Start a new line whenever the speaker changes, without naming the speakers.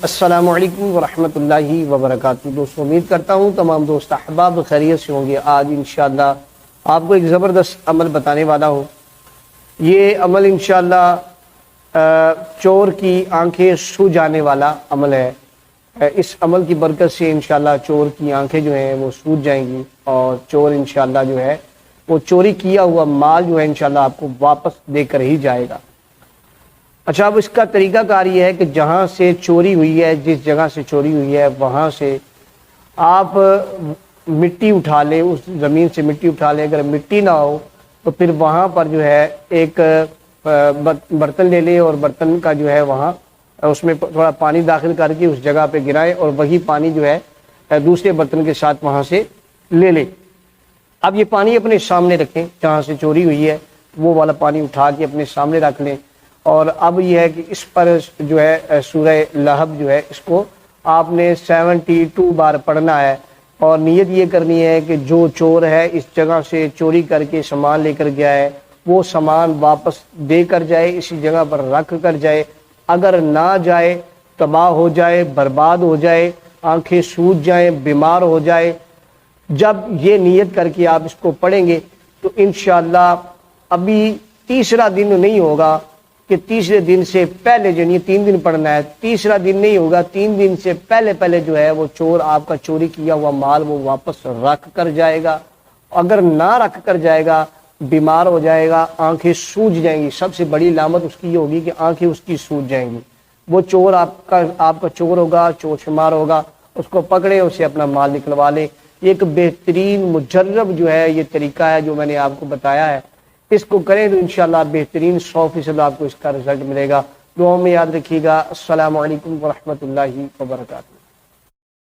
السلام علیکم ورحمۃ اللہ وبرکاتہ۔ دوستوں، امید کرتا ہوں تمام دوست احباب خیریت سے ہوں گے۔ آج انشاءاللہ آپ کو ایک زبردست عمل بتانے والا ہوں۔ یہ عمل انشاءاللہ چور کی آنکھیں سو جانے والا عمل ہے۔ اس عمل کی برکت سے انشاءاللہ چور کی آنکھیں جو ہیں وہ سوج جائیں گی اور چور انشاءاللہ جو ہے وہ چوری کیا ہوا مال جو ہے انشاءاللہ آپ کو واپس دے کر ہی جائے گا۔ اچھا، اب اس کا طریقہ کار یہ ہے کہ جہاں سے چوری ہوئی ہے، جس جگہ سے چوری ہوئی ہے، وہاں سے آپ مٹی اٹھا لیں، اس زمین سے مٹی اٹھا لیں۔ اگر مٹی نہ ہو تو پھر وہاں پر جو ہے ایک برتن لے لیں اور برتن کا جو ہے وہاں اس میں تھوڑا پانی داخل کر کے اس جگہ پہ گرائیں اور وہی پانی جو ہے دوسرے برتن کے ساتھ وہاں سے لے لیں۔ اب یہ پانی اپنے سامنے رکھیں، جہاں سے چوری ہوئی ہے وہ والا پانی اٹھا کے اپنے سامنے رکھ لیں۔ اور اب یہ ہے کہ اس پر جو ہے سورہ لہب جو ہے اس کو آپ نے 72 بار پڑھنا ہے اور نیت یہ کرنی ہے کہ جو چور ہے اس جگہ سے چوری کر کے سامان لے کر گیا ہے وہ سامان واپس دے کر جائے، اسی جگہ پر رکھ کر جائے۔ اگر نہ جائے، تباہ ہو جائے، برباد ہو جائے، آنکھیں سوج جائیں، بیمار ہو جائے۔ جب یہ نیت کر کے آپ اس کو پڑھیں گے تو انشاءاللہ ابھی تیسرا دن نہیں ہوگا کہ تیسرے دن سے پہلے جو نہیں 3 دن پڑھنا ہے، تیسرا دن نہیں ہوگا، 3 دن سے پہلے جو ہے وہ چور آپ کا چوری کیا ہوا مال وہ واپس رکھ کر جائے گا۔ اگر نہ رکھ کر جائے گا، بیمار ہو جائے گا، آنکھیں سوج جائیں گی۔ سب سے بڑی علامت اس کی یہ ہوگی کہ آنکھیں اس کی سوج جائیں گی۔ وہ چور آپ کا چور ہوگا، چور شمار ہوگا، اس کو پکڑے، اسے اپنا مال نکلوا لے۔ یہ ایک بہترین مجرب جو ہے یہ طریقہ ہے جو میں نے آپ کو بتایا ہے۔ اس کو کریں تو انشاءاللہ بہترین 100% آپ کو اس کا رزلٹ ملے گا۔ دعاؤں میں یاد رکھیے گا۔ السلام علیکم ورحمۃ اللہ وبرکاتہ۔